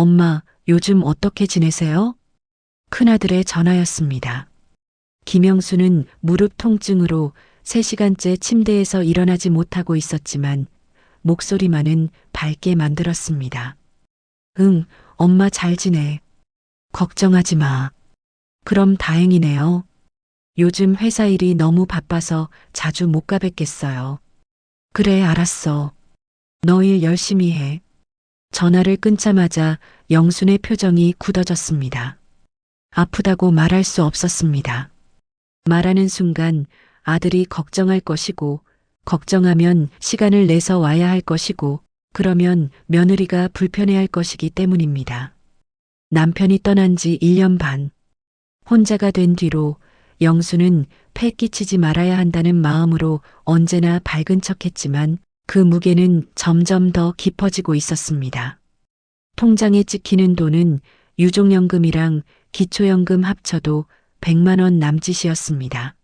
엄마, 요즘 어떻게 지내세요? 큰아들의 전화였습니다. 김영수는 무릎 통증으로 3시간째 침대에서 일어나지 못하고 있었지만 목소리만은 밝게 만들었습니다. 응, 엄마 잘 지내. 걱정하지 마. 그럼 다행이네요. 요즘 회사 일이 너무 바빠서 자주 못 가뵙겠어요. 그래, 알았어. 너 일 열심히 해. 전화를 끊자마자 영순의 표정이 굳어졌습니다. 아프다고 말할 수 없었습니다. 말하는 순간 아들이 걱정할 것이고, 걱정하면 시간을 내서 와야 할 것이고, 그러면 며느리가 불편해할 것이기 때문입니다. 남편이 떠난 지 1년 반. 혼자가 된 뒤로 영수는 패 끼치지 말아야 한다는 마음으로 언제나 밝은 척했지만 그 무게는 점점 더 깊어지고 있었습니다. 통장에 찍히는 돈은 유족연금이랑 기초연금 합쳐도 100만 원 남짓이었습니다.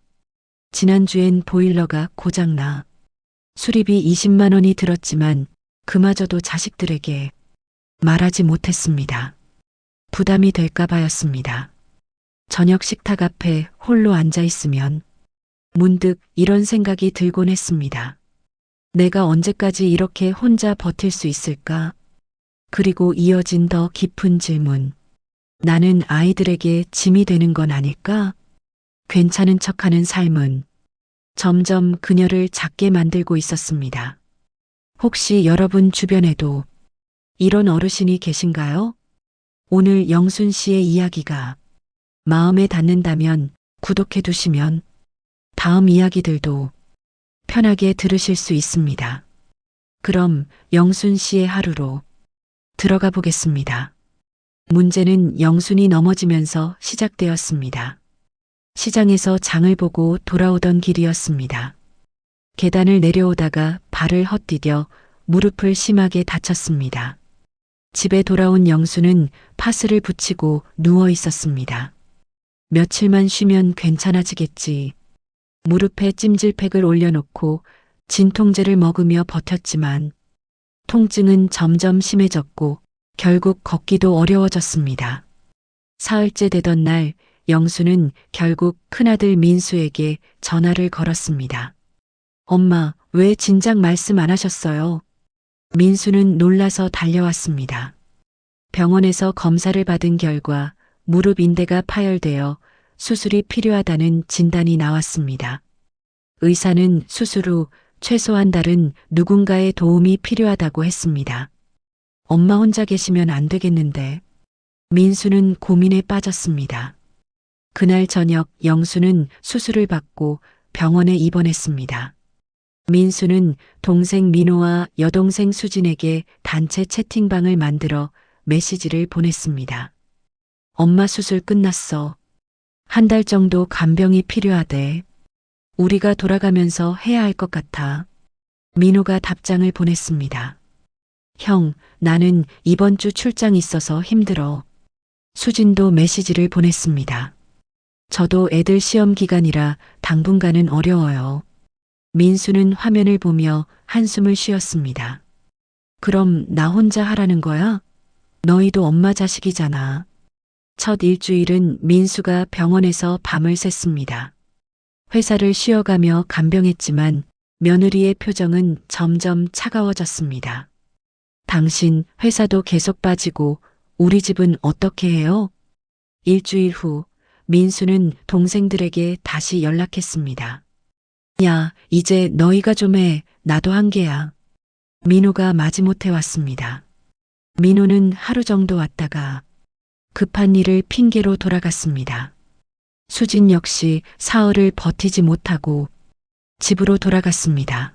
지난주엔 보일러가 고장나 수리비 20만 원이 들었지만 그마저도 자식들에게 말하지 못했습니다. 부담이 될까 봐였습니다. 저녁 식탁 앞에 홀로 앉아 있으면 문득 이런 생각이 들곤 했습니다. 내가 언제까지 이렇게 혼자 버틸 수 있을까? 그리고 이어진 더 깊은 질문. 나는 아이들에게 짐이 되는 건 아닐까? 괜찮은 척하는 삶은 점점 그녀를 작게 만들고 있었습니다. 혹시 여러분 주변에도 이런 어르신이 계신가요? 오늘 영순 씨의 이야기가 마음에 닿는다면 구독해 두시면 다음 이야기들도 편하게 들으실 수 있습니다. 그럼 영순 씨의 하루로 들어가 보겠습니다. 문제는 영순이 넘어지면서 시작되었습니다. 시장에서 장을 보고 돌아오던 길이었습니다. 계단을 내려오다가 발을 헛디뎌 무릎을 심하게 다쳤습니다. 집에 돌아온 영수는 파스를 붙이고 누워 있었습니다. 며칠만 쉬면 괜찮아지겠지. 무릎에 찜질팩을 올려놓고 진통제를 먹으며 버텼지만 통증은 점점 심해졌고 결국 걷기도 어려워졌습니다. 사흘째 되던 날 영수는 결국 큰아들 민수에게 전화를 걸었습니다. 엄마, 왜 진작 말씀 안 하셨어요? 민수는 놀라서 달려왔습니다. 병원에서 검사를 받은 결과 무릎 인대가 파열되어 수술이 필요하다는 진단이 나왔습니다. 의사는 수술 후 최소 한 달은 누군가의 도움이 필요하다고 했습니다. 엄마 혼자 계시면 안 되겠는데. 민수는 고민에 빠졌습니다. 그날 저녁 영수는 수술을 받고 병원에 입원했습니다. 민수는 동생 민호와 여동생 수진에게 단체 채팅방을 만들어 메시지를 보냈습니다. 엄마 수술 끝났어. 한 달 정도 간병이 필요하대. 우리가 돌아가면서 해야 할 것 같아. 민호가 답장을 보냈습니다. 형, 나는 이번 주 출장 있어서 힘들어. 수진도 메시지를 보냈습니다. 저도 애들 시험 기간이라 당분간은 어려워요. 민수는 화면을 보며 한숨을 쉬었습니다. 그럼 나 혼자 하라는 거야? 너희도 엄마 자식이잖아. 첫 일주일은 민수가 병원에서 밤을 샜습니다. 회사를 쉬어가며 간병했지만 며느리의 표정은 점점 차가워졌습니다. 당신 회사도 계속 빠지고 우리 집은 어떻게 해요? 일주일 후 민수는 동생들에게 다시 연락했습니다. 야, 이제 너희가 좀 해. 나도 한계야. 민호가 마지못해 왔습니다. 민호는 하루 정도 왔다가 급한 일을 핑계로 돌아갔습니다. 수진 역시 사흘을 버티지 못하고 집으로 돌아갔습니다.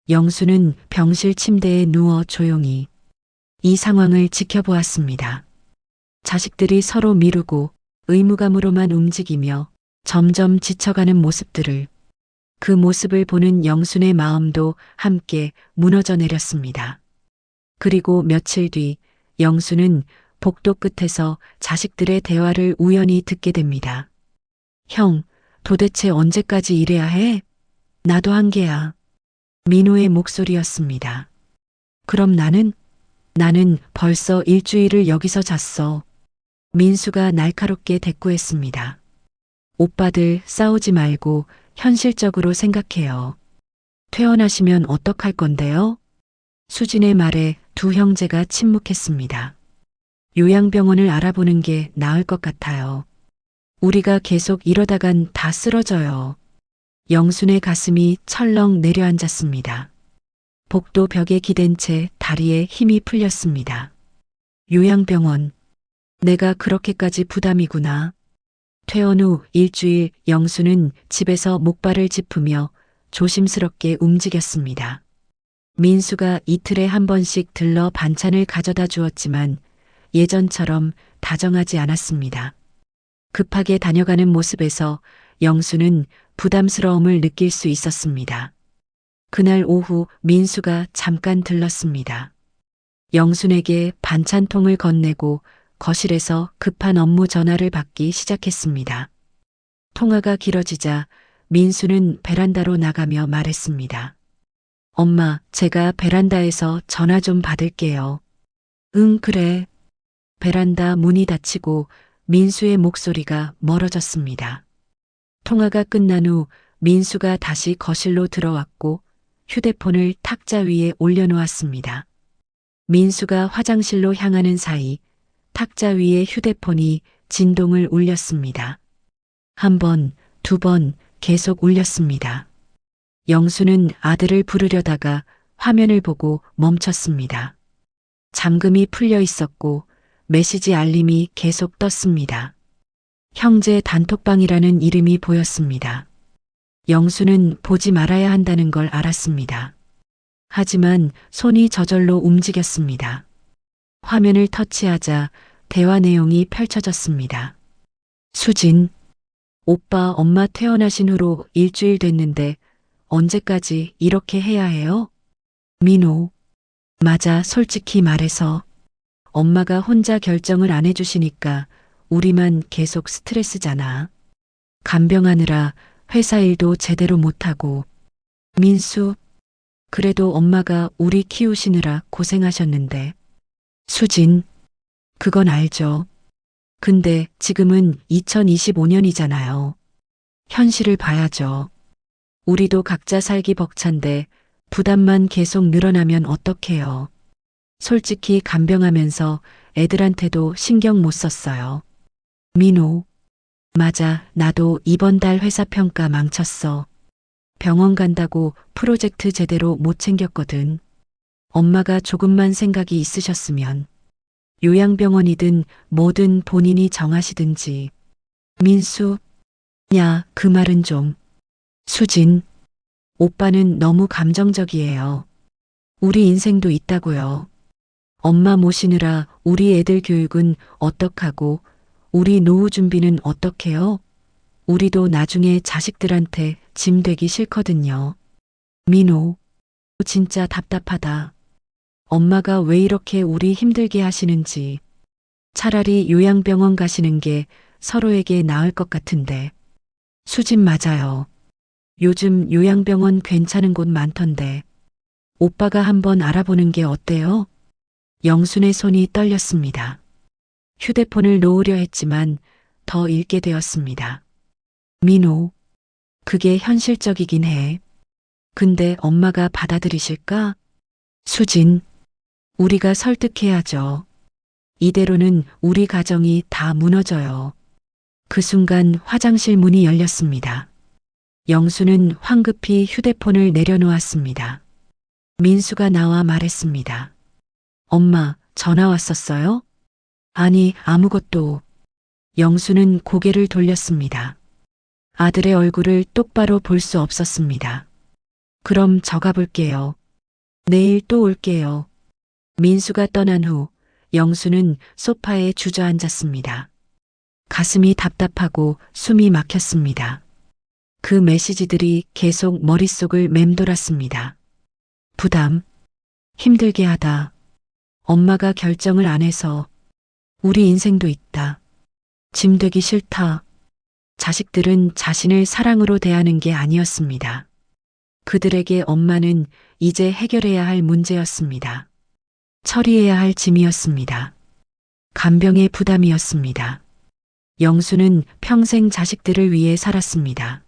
영수는 병실 침대에 누워 조용히 이 상황을 지켜보았습니다. 자식들이 서로 미루고 의무감으로만 움직이며 점점 지쳐가는 모습들을 그 모습을 보는 영순의 마음도 함께 무너져 내렸습니다. 그리고 며칠 뒤 영수는 복도 끝에서 자식들의 대화를 우연히 듣게 됩니다. 형, 도대체 언제까지 이래야 해? 나도 한계야. 민호의 목소리였습니다. 그럼 나는? 나는 벌써 일주일을 여기서 잤어. 민수가 날카롭게 대꾸했습니다. 오빠들 싸우지 말고 현실적으로 생각해요. 퇴원하시면 어떡할 건데요? 수진의 말에 두 형제가 침묵했습니다. 요양병원을 알아보는 게 나을 것 같아요. 우리가 계속 이러다간 다 쓰러져요. 영순의 가슴이 철렁 내려앉았습니다. 복도 벽에 기댄 채 다리에 힘이 풀렸습니다. 요양병원. 내가 그렇게까지 부담이구나. 퇴원 후 일주일 영수는 집에서 목발을 짚으며 조심스럽게 움직였습니다. 민수가 이틀에 한 번씩 들러 반찬을 가져다 주었지만 예전처럼 다정하지 않았습니다. 급하게 다녀가는 모습에서 영수는 부담스러움을 느낄 수 있었습니다. 그날 오후 민수가 잠깐 들렀습니다. 영순에게 반찬통을 건네고 거실에서 급한 업무 전화를 받기 시작했습니다. 통화가 길어지자 민수는 베란다로 나가며 말했습니다. 엄마, 제가 베란다에서 전화 좀 받을게요. 응, 그래. 베란다 문이 닫히고 민수의 목소리가 멀어졌습니다. 통화가 끝난 후 민수가 다시 거실로 들어왔고 휴대폰을 탁자 위에 올려놓았습니다. 민수가 화장실로 향하는 사이 탁자 위에 휴대폰이 진동을 울렸습니다. 한 번, 두 번 계속 울렸습니다. 영수는 아들을 부르려다가 화면을 보고 멈췄습니다. 잠금이 풀려 있었고 메시지 알림이 계속 떴습니다. 형제 단톡방이라는 이름이 보였습니다. 영수는 보지 말아야 한다는 걸 알았습니다. 하지만 손이 저절로 움직였습니다. 화면을 터치하자 대화 내용이 펼쳐졌습니다. 수진, 오빠 엄마 퇴원하신 후로 일주일 됐는데 언제까지 이렇게 해야 해요? 민호, 맞아, 솔직히 말해서 엄마가 혼자 결정을 안 해주시니까 우리만 계속 스트레스잖아. 간병하느라 회사 일도 제대로 못하고. 민수, 그래도 엄마가 우리 키우시느라 고생하셨는데. 수진, 그건 알죠. 근데 지금은 2025년이잖아요. 현실을 봐야죠. 우리도 각자 살기 벅찬데 부담만 계속 늘어나면 어떡해요. 솔직히 간병하면서 애들한테도 신경 못 썼어요. 민호, 맞아, 나도 이번 달 회사 평가 망쳤어. 병원 간다고 프로젝트 제대로 못 챙겼거든. 엄마가 조금만 생각이 있으셨으면 요양병원이든 뭐든 본인이 정하시든지. 민수, 야, 그 말은 좀. 수진, 오빠는 너무 감정적이에요. 우리 인생도 있다고요. 엄마 모시느라 우리 애들 교육은 어떡하고 우리 노후 준비는 어떡해요? 우리도 나중에 자식들한테 짐 되기 싫거든요. 민호, 진짜 답답하다. 엄마가 왜 이렇게 우리 힘들게 하시는지. 차라리 요양병원 가시는 게 서로에게 나을 것 같은데. 수진 맞아요. 요즘 요양병원 괜찮은 곳 많던데. 오빠가 한번 알아보는 게 어때요? 영순의 손이 떨렸습니다. 휴대폰을 놓으려 했지만 더 읽게 되었습니다. 민호, 그게 현실적이긴 해. 근데 엄마가 받아들이실까? 수진, 우리가 설득해야죠. 이대로는 우리 가정이 다 무너져요. 그 순간 화장실 문이 열렸습니다. 영수는 황급히 휴대폰을 내려놓았습니다. 민수가 나와 말했습니다. 엄마, 전화 왔었어요? 아니, 아무것도. 영수는 고개를 돌렸습니다. 아들의 얼굴을 똑바로 볼 수 없었습니다. 그럼 저 가볼게요. 내일 또 올게요. 민수가 떠난 후 영수는 소파에 주저앉았습니다. 가슴이 답답하고 숨이 막혔습니다. 그 메시지들이 계속 머릿속을 맴돌았습니다. 부담, 힘들게 하다. 엄마가 결정을 안 해서. 우리 인생도 있다. 짐 되기 싫다. 자식들은 자신을 사랑으로 대하는 게 아니었습니다. 그들에게 엄마는 이제 해결해야 할 문제였습니다. 처리해야 할 짐이었습니다. 간병의 부담이었습니다. 영수는 평생 자식들을 위해 살았습니다.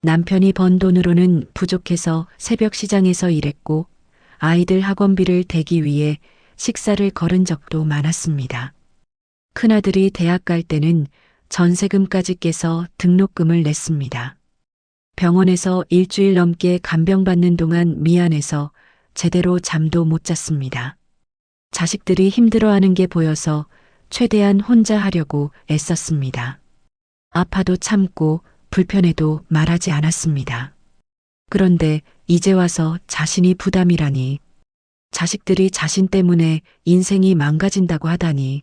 남편이 번 돈으로는 부족해서 새벽 시장에서 일했고 아이들 학원비를 대기 위해 식사를 거른 적도 많았습니다. 큰아들이 대학 갈 때는 전세금까지 깨서 등록금을 냈습니다. 병원에서 일주일 넘게 간병받는 동안 미안해서 제대로 잠도 못 잤습니다. 자식들이 힘들어하는 게 보여서 최대한 혼자 하려고 애썼습니다. 아파도 참고 불편해도 말하지 않았습니다. 그런데 이제 와서 자신이 부담이라니, 자식들이 자신 때문에 인생이 망가진다고 하다니,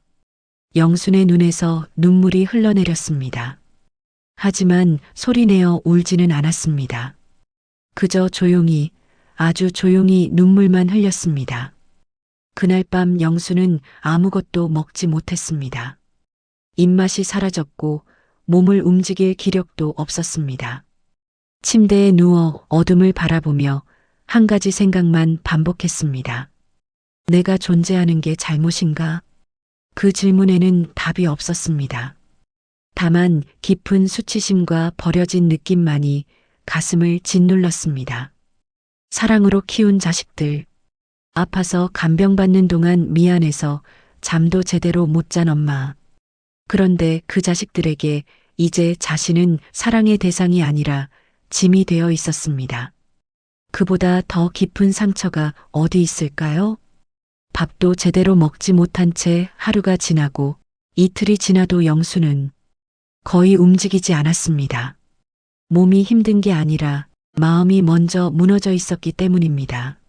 영순의 눈에서 눈물이 흘러내렸습니다. 하지만 소리내어 울지는 않았습니다. 그저 조용히, 아주 조용히 눈물만 흘렸습니다. 그날 밤 영수는 아무것도 먹지 못했습니다. 입맛이 사라졌고 몸을 움직일 기력도 없었습니다. 침대에 누워 어둠을 바라보며 한 가지 생각만 반복했습니다. 내가 존재하는 게 잘못인가? 그 질문에는 답이 없었습니다. 다만 깊은 수치심과 버려진 느낌만이 가슴을 짓눌렀습니다. 사랑으로 키운 자식들, 아파서 간병받는 동안 미안해서 잠도 제대로 못 잔 엄마. 그런데 그 자식들에게 이제 자신은 사랑의 대상이 아니라 짐이 되어 있었습니다. 그보다 더 깊은 상처가 어디 있을까요? 밥도 제대로 먹지 못한 채 하루가 지나고 이틀이 지나도 영수는 거의 움직이지 않았습니다. 몸이 힘든 게 아니라 마음이 먼저 무너져 있었기 때문입니다.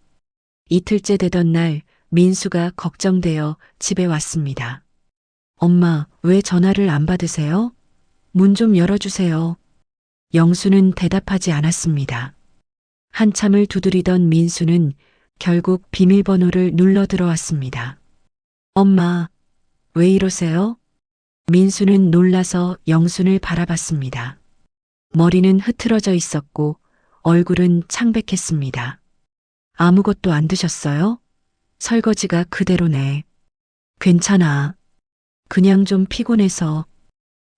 이틀째 되던 날 민수가 걱정되어 집에 왔습니다. 엄마, 왜 전화를 안 받으세요? 문 좀 열어주세요. 영수는 대답하지 않았습니다. 한참을 두드리던 민수는 결국 비밀번호를 눌러 들어왔습니다. 엄마, 왜 이러세요? 민수는 놀라서 영순을 바라봤습니다. 머리는 흐트러져 있었고 얼굴은 창백했습니다. 아무것도 안 드셨어요? 설거지가 그대로네. 괜찮아. 그냥 좀 피곤해서.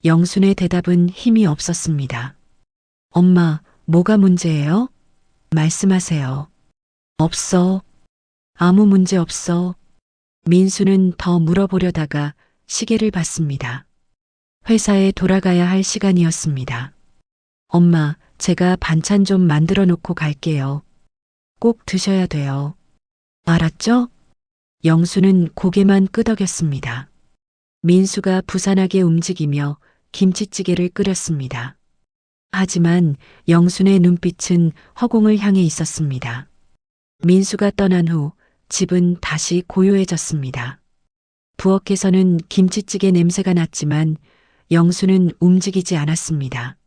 영순의 대답은 힘이 없었습니다. 엄마, 뭐가 문제예요? 말씀하세요. 없어. 아무 문제 없어. 민수는 더 물어보려다가 시계를 봤습니다. 회사에 돌아가야 할 시간이었습니다. 엄마, 제가 반찬 좀 만들어 놓고 갈게요. 꼭 드셔야 돼요. 알았죠? 영수는 고개만 끄덕였습니다. 민수가 부산하게 움직이며 김치찌개를 끓였습니다. 하지만 영순의 눈빛은 허공을 향해 있었습니다. 민수가 떠난 후 집은 다시 고요해졌습니다. 부엌에서는 김치찌개 냄새가 났지만 영수는 움직이지 않았습니다.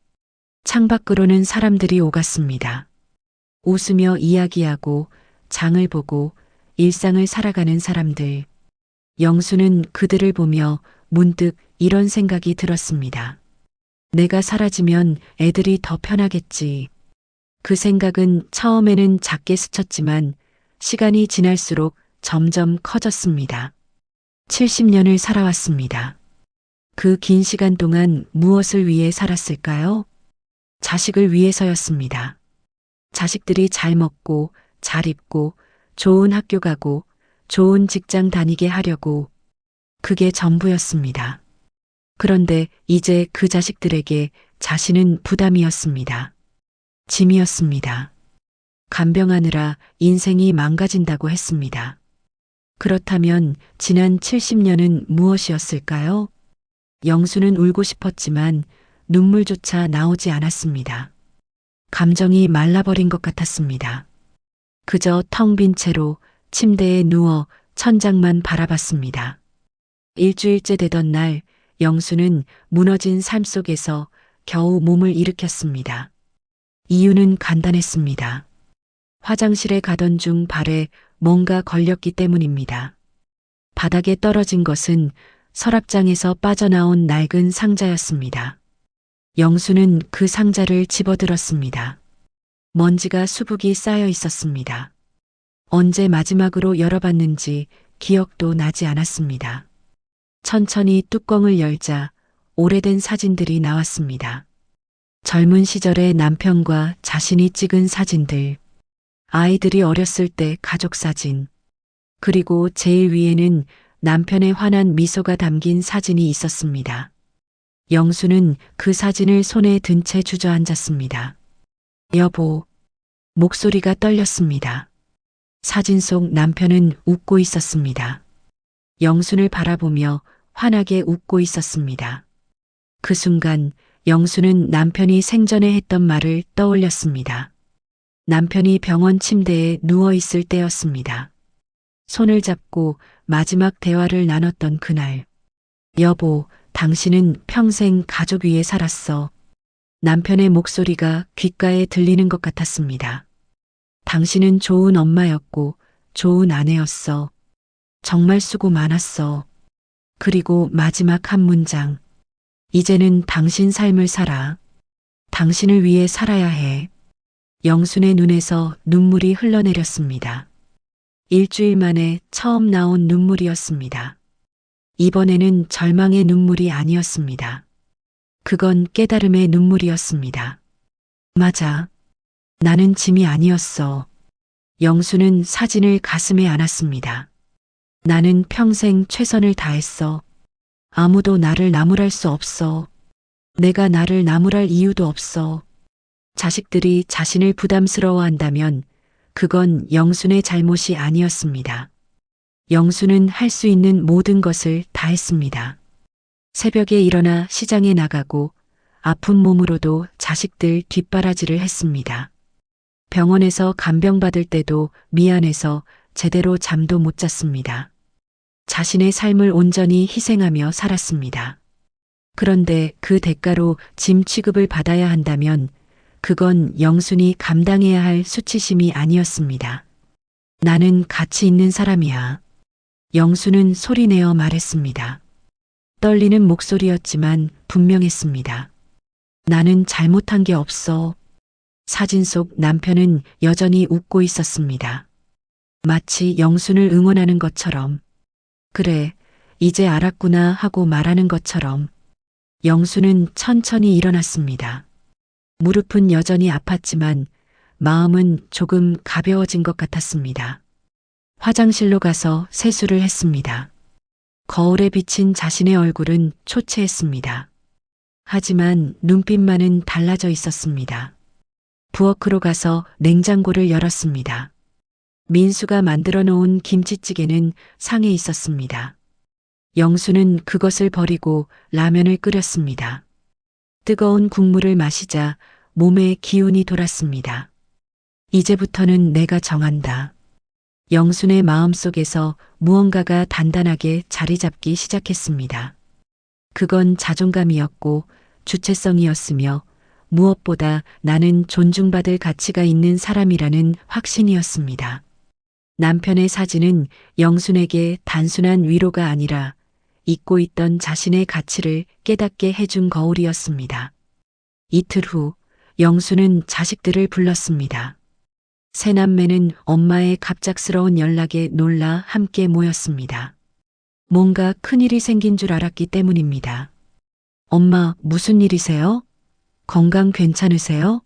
창밖으로는 사람들이 오갔습니다. 웃으며 이야기하고 장을 보고 일상을 살아가는 사람들. 영수는 그들을 보며 문득 이런 생각이 들었습니다. 내가 사라지면 애들이 더 편하겠지. 그 생각은 처음에는 작게 스쳤지만 시간이 지날수록 점점 커졌습니다. 70년을 살아왔습니다. 그 긴 시간 동안 무엇을 위해 살았을까요? 자식을 위해서였습니다. 자식들이 잘 먹고 잘 입고 좋은 학교 가고 좋은 직장 다니게 하려고. 그게 전부였습니다. 그런데 이제 그 자식들에게 자신은 부담이었습니다. 짐이었습니다. 간병하느라 인생이 망가진다고 했습니다. 그렇다면 지난 70년은 무엇이었을까요? 영수는 울고 싶었지만 눈물조차 나오지 않았습니다. 감정이 말라버린 것 같았습니다. 그저 텅 빈 채로 침대에 누워 천장만 바라봤습니다. 일주일째 되던 날 영수는 무너진 삶 속에서 겨우 몸을 일으켰습니다. 이유는 간단했습니다. 화장실에 가던 중 발에 뭔가 걸렸기 때문입니다. 바닥에 떨어진 것은 서랍장에서 빠져나온 낡은 상자였습니다. 영수는 그 상자를 집어들었습니다. 먼지가 수북이 쌓여 있었습니다. 언제 마지막으로 열어봤는지 기억도 나지 않았습니다. 천천히 뚜껑을 열자 오래된 사진들이 나왔습니다. 젊은 시절의 남편과 자신이 찍은 사진들, 아이들이 어렸을 때 가족 사진, 그리고 제일 위에는 남편의 환한 미소가 담긴 사진이 있었습니다. 영수는 그 사진을 손에 든 채 주저앉았습니다. 여보, 목소리가 떨렸습니다. 사진 속 남편은 웃고 있었습니다. 영순을 바라보며 환하게 웃고 있었습니다. 그 순간 영수는 남편이 생전에 했던 말을 떠올렸습니다. 남편이 병원 침대에 누워 있을 때였습니다. 손을 잡고 마지막 대화를 나눴던 그날. 여보, 당신은 평생 가족 위에 살았어. 남편의 목소리가 귓가에 들리는 것 같았습니다. 당신은 좋은 엄마였고 좋은 아내였어. 정말 수고 많았어. 그리고 마지막 한 문장. 이제는 당신 삶을 살아. 당신을 위해 살아야 해. 영순의 눈에서 눈물이 흘러내렸습니다. 일주일 만에 처음 나온 눈물이었습니다. 이번에는 절망의 눈물이 아니었습니다. 그건 깨달음의 눈물이었습니다. 맞아. 나는 짐이 아니었어. 영수는 사진을 가슴에 안았습니다. 나는 평생 최선을 다했어. 아무도 나를 나무랄 수 없어. 내가 나를 나무랄 이유도 없어. 자식들이 자신을 부담스러워한다면 그건 영순의 잘못이 아니었습니다. 영수는 할 수 있는 모든 것을 다 했습니다. 새벽에 일어나 시장에 나가고 아픈 몸으로도 자식들 뒷바라지를 했습니다. 병원에서 간병받을 때도 미안해서 제대로 잠도 못 잤습니다. 자신의 삶을 온전히 희생하며 살았습니다. 그런데 그 대가로 짐 취급을 받아야 한다면 그건 영순이 감당해야 할 수치심이 아니었습니다. 나는 가치 있는 사람이야. 영수는 소리내어 말했습니다. 떨리는 목소리였지만 분명했습니다. 나는 잘못한 게 없어. 사진 속 남편은 여전히 웃고 있었습니다. 마치 영순을 응원하는 것처럼. 그래, 이제 알았구나 하고 말하는 것처럼. 영수는 천천히 일어났습니다. 무릎은 여전히 아팠지만 마음은 조금 가벼워진 것 같았습니다. 화장실로 가서 세수를 했습니다. 거울에 비친 자신의 얼굴은 초췌했습니다. 하지만 눈빛만은 달라져 있었습니다. 부엌으로 가서 냉장고를 열었습니다. 민수가 만들어 놓은 김치찌개는 상에 있었습니다. 영수는 그것을 버리고 라면을 끓였습니다. 뜨거운 국물을 마시자 몸에 기운이 돌았습니다. 이제부터는 내가 정한다. 영순의 마음속에서 무언가가 단단하게 자리 잡기 시작했습니다. 그건 자존감이었고 주체성이었으며 무엇보다 나는 존중받을 가치가 있는 사람이라는 확신이었습니다. 남편의 사진은 영순에게 단순한 위로가 아니라 잊고 있던 자신의 가치를 깨닫게 해준 거울이었습니다. 이틀 후 영순은 자식들을 불렀습니다. 세 남매는 엄마의 갑작스러운 연락에 놀라 함께 모였습니다. 뭔가 큰일이 생긴 줄 알았기 때문입니다. 엄마, 무슨 일이세요? 건강 괜찮으세요?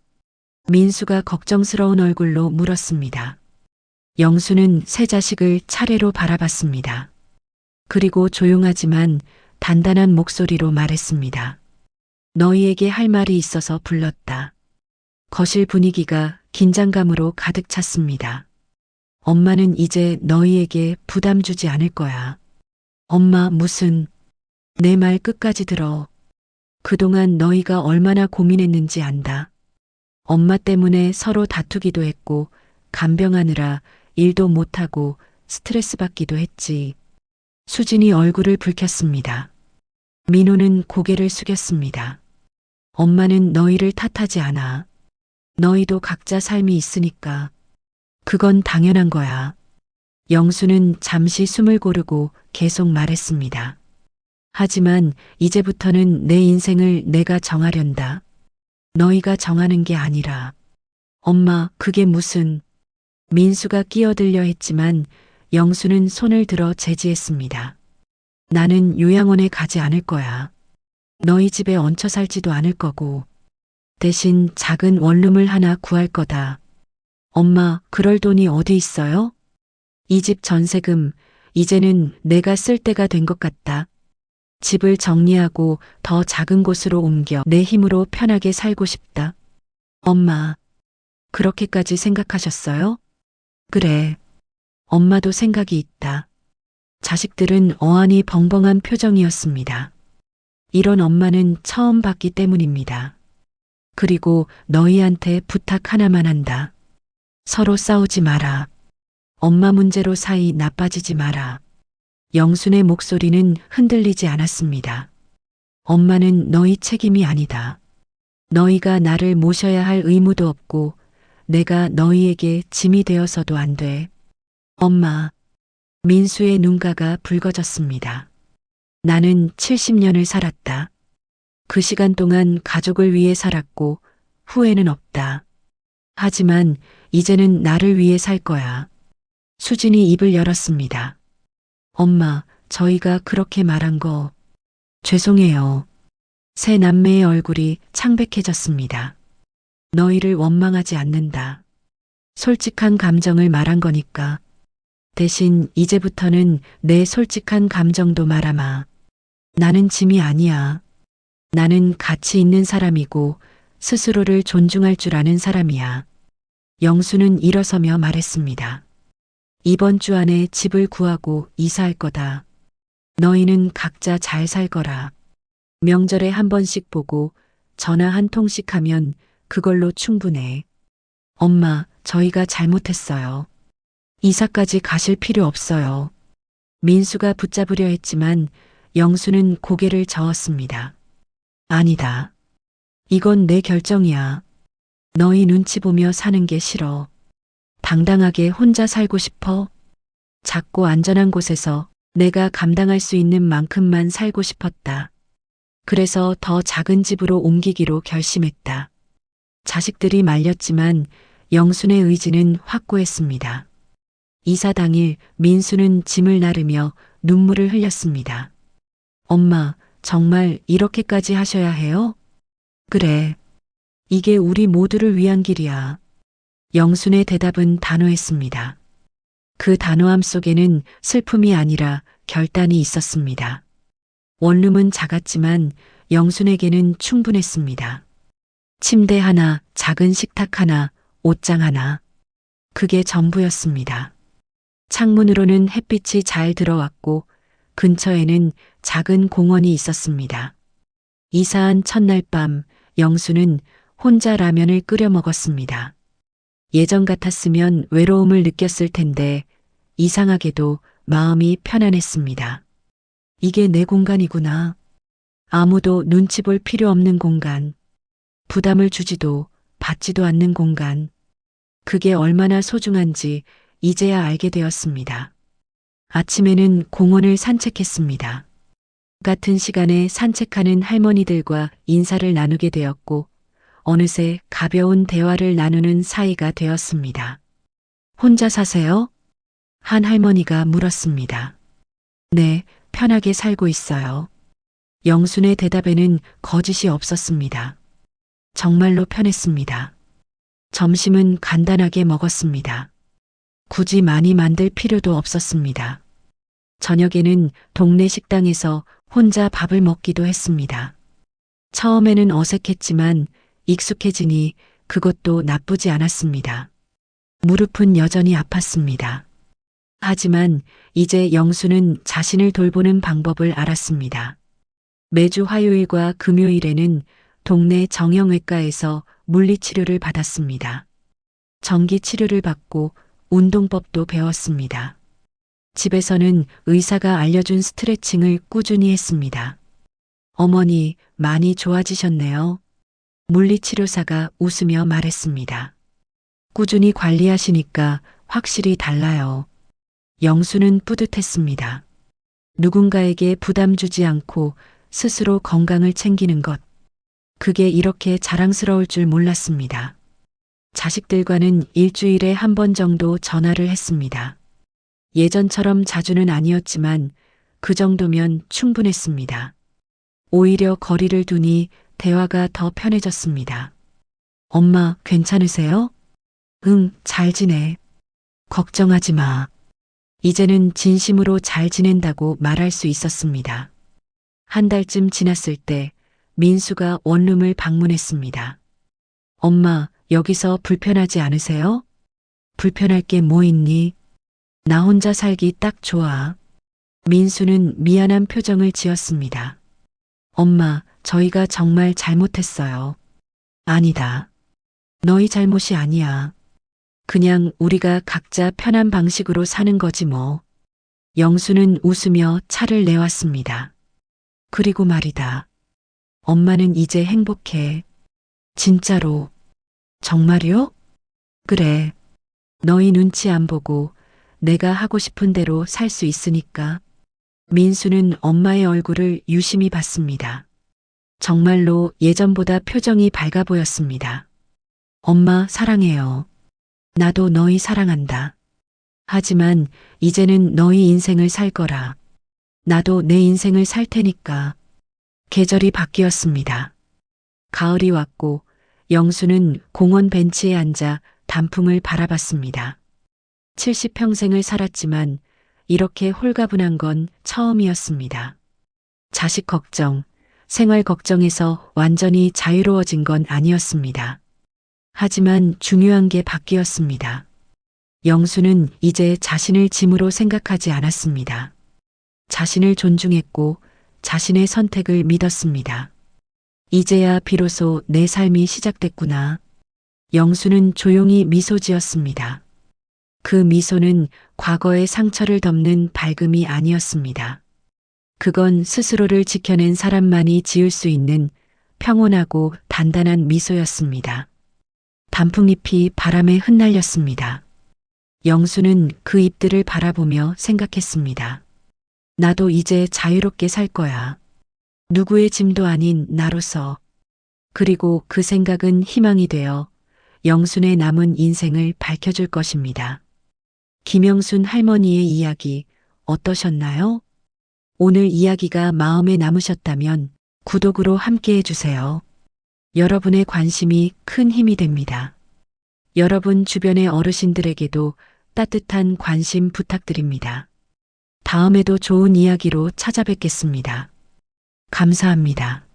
민수가 걱정스러운 얼굴로 물었습니다. 영수는 세 자식을 차례로 바라봤습니다. 그리고 조용하지만 단단한 목소리로 말했습니다. 너희에게 할 말이 있어서 불렀다. 거실 분위기가 긴장감으로 가득 찼습니다. 엄마는 이제 너희에게 부담 주지 않을 거야. 엄마, 무슨... 내 말 끝까지 들어. 그동안 너희가 얼마나 고민했는지 안다. 엄마 때문에 서로 다투기도 했고 간병하느라 일도 못하고 스트레스 받기도 했지. 수진이 얼굴을 붉혔습니다. 민호는 고개를 숙였습니다. 엄마는 너희를 탓하지 않아. 너희도 각자 삶이 있으니까. 그건 당연한 거야. 영수는 잠시 숨을 고르고 계속 말했습니다. 하지만 이제부터는 내 인생을 내가 정하련다. 너희가 정하는 게 아니라. 엄마, 그게 무슨... 민수가 끼어들려 했지만 영수는 손을 들어 제지했습니다. 나는 요양원에 가지 않을 거야. 너희 집에 얹혀 살지도 않을 거고. 대신 작은 원룸을 하나 구할 거다. 엄마, 그럴 돈이 어디 있어요? 이 집 전세금, 이제는 내가 쓸 때가 된 것 같다. 집을 정리하고 더 작은 곳으로 옮겨 내 힘으로 편하게 살고 싶다. 엄마, 그렇게까지 생각하셨어요? 그래. 엄마도 생각이 있다. 자식들은 어안이 벙벙한 표정이었습니다. 이런 엄마는 처음 봤기 때문입니다. 그리고 너희한테 부탁 하나만 한다. 서로 싸우지 마라. 엄마 문제로 사이 나빠지지 마라. 영순의 목소리는 흔들리지 않았습니다. 엄마는 너희 책임이 아니다. 너희가 나를 모셔야 할 의무도 없고 내가 너희에게 짐이 되어서도 안 돼. 엄마. 민수의 눈가가 붉어졌습니다. 나는 70년을 살았다. 그 시간 동안 가족을 위해 살았고 후회는 없다. 하지만 이제는 나를 위해 살 거야. 수진이 입을 열었습니다. 엄마, 저희가 그렇게 말한 거 죄송해요. 새 남매의 얼굴이 창백해졌습니다. 너희를 원망하지 않는다. 솔직한 감정을 말한 거니까. 대신 이제부터는 내 솔직한 감정도 말아마. 나는 짐이 아니야. 나는 가치 있는 사람이고 스스로를 존중할 줄 아는 사람이야. 영수는 일어서며 말했습니다. 이번 주 안에 집을 구하고 이사할 거다. 너희는 각자 잘 살거라. 명절에 한 번씩 보고 전화 한 통씩 하면 그걸로 충분해. 엄마, 저희가 잘못했어요. 이사까지 가실 필요 없어요. 민수가 붙잡으려 했지만 영수는 고개를 저었습니다. 아니다. 이건 내 결정이야. 너희 눈치 보며 사는 게 싫어. 당당하게 혼자 살고 싶어? 작고 안전한 곳에서 내가 감당할 수 있는 만큼만 살고 싶었다. 그래서 더 작은 집으로 옮기기로 결심했다. 자식들이 말렸지만 영순의 의지는 확고했습니다. 이사 당일 민수는 짐을 나르며 눈물을 흘렸습니다. 엄마, 정말 이렇게까지 하셔야 해요? 그래. 이게 우리 모두를 위한 길이야. 영순의 대답은 단호했습니다. 그 단호함 속에는 슬픔이 아니라 결단이 있었습니다. 원룸은 작았지만 영순에게는 충분했습니다. 침대 하나, 작은 식탁 하나, 옷장 하나. 그게 전부였습니다. 창문으로는 햇빛이 잘 들어왔고 근처에는 작은 공원이 있었습니다. 이사한 첫날 밤 영수는 혼자 라면을 끓여 먹었습니다. 예전 같았으면 외로움을 느꼈을 텐데 이상하게도 마음이 편안했습니다. 이게 내 공간이구나. 아무도 눈치 볼 필요 없는 공간. 부담을 주지도 받지도 않는 공간. 그게 얼마나 소중한지 이제야 알게 되었습니다. 아침에는 공원을 산책했습니다. 같은 시간에 산책하는 할머니들과 인사를 나누게 되었고 어느새 가벼운 대화를 나누는 사이가 되었습니다. 혼자 사세요? 한 할머니가 물었습니다. 네, 편하게 살고 있어요. 영순의 대답에는 거짓이 없었습니다. 정말로 편했습니다. 점심은 간단하게 먹었습니다. 굳이 많이 만들 필요도 없었습니다. 저녁에는 동네 식당에서 혼자 밥을 먹기도 했습니다. 처음에는 어색했지만 익숙해지니 그것도 나쁘지 않았습니다. 무릎은 여전히 아팠습니다. 하지만 이제 영수는 자신을 돌보는 방법을 알았습니다. 매주 화요일과 금요일에는 동네 정형외과에서 물리치료를 받았습니다. 전기치료를 받고 운동법도 배웠습니다. 집에서는 의사가 알려준 스트레칭을 꾸준히 했습니다. 어머니, 많이 좋아지셨네요. 물리치료사가 웃으며 말했습니다. 꾸준히 관리하시니까 확실히 달라요. 영수는 뿌듯했습니다. 누군가에게 부담 주지 않고 스스로 건강을 챙기는 것. 그게 이렇게 자랑스러울 줄 몰랐습니다. 자식들과는 일주일에 한 번 정도 전화를 했습니다. 예전처럼 자주는 아니었지만 그 정도면 충분했습니다. 오히려 거리를 두니 대화가 더 편해졌습니다. 엄마, 괜찮으세요? 응, 잘 지내. 걱정하지 마. 이제는 진심으로 잘 지낸다고 말할 수 있었습니다. 한 달쯤 지났을 때 민수가 원룸을 방문했습니다. 엄마, 여기서 불편하지 않으세요? 불편할 게 뭐 있니? 나 혼자 살기 딱 좋아. 민수는 미안한 표정을 지었습니다. 엄마, 저희가 정말 잘못했어요. 아니다. 너희 잘못이 아니야. 그냥 우리가 각자 편한 방식으로 사는 거지 뭐. 영수는 웃으며 차를 내왔습니다. 그리고 말이다. 엄마는 이제 행복해. 진짜로. 정말요? 그래. 너희 눈치 안 보고 내가 하고 싶은 대로 살 수 있으니까. 민수는 엄마의 얼굴을 유심히 봤습니다. 정말로 예전보다 표정이 밝아 보였습니다. 엄마, 사랑해요. 나도 너희 사랑한다. 하지만 이제는 너희 인생을 살 거라. 나도 내 인생을 살 테니까. 계절이 바뀌었습니다. 가을이 왔고 영수는 공원 벤치에 앉아 단풍을 바라봤습니다. 70평생을 살았지만 이렇게 홀가분한 건 처음이었습니다. 자식 걱정, 생활 걱정에서 완전히 자유로워진 건 아니었습니다. 하지만 중요한 게 바뀌었습니다. 영수는 이제 자신을 짐으로 생각하지 않았습니다. 자신을 존중했고 자신의 선택을 믿었습니다. 이제야 비로소 내 삶이 시작됐구나. 영수는 조용히 미소 지었습니다. 그 미소는 과거의 상처를 덮는 밝음이 아니었습니다. 그건 스스로를 지켜낸 사람만이 지을 수 있는 평온하고 단단한 미소였습니다. 단풍잎이 바람에 흩날렸습니다. 영수는 그 잎들을 바라보며 생각했습니다. 나도 이제 자유롭게 살 거야. 누구의 짐도 아닌 나로서. 그리고 그 생각은 희망이 되어 영순의 남은 인생을 밝혀줄 것입니다. 김영순 할머니의 이야기 어떠셨나요? 오늘 이야기가 마음에 남으셨다면 구독으로 함께 해주세요. 여러분의 관심이 큰 힘이 됩니다. 여러분 주변의 어르신들에게도 따뜻한 관심 부탁드립니다. 다음에도 좋은 이야기로 찾아뵙겠습니다. 감사합니다.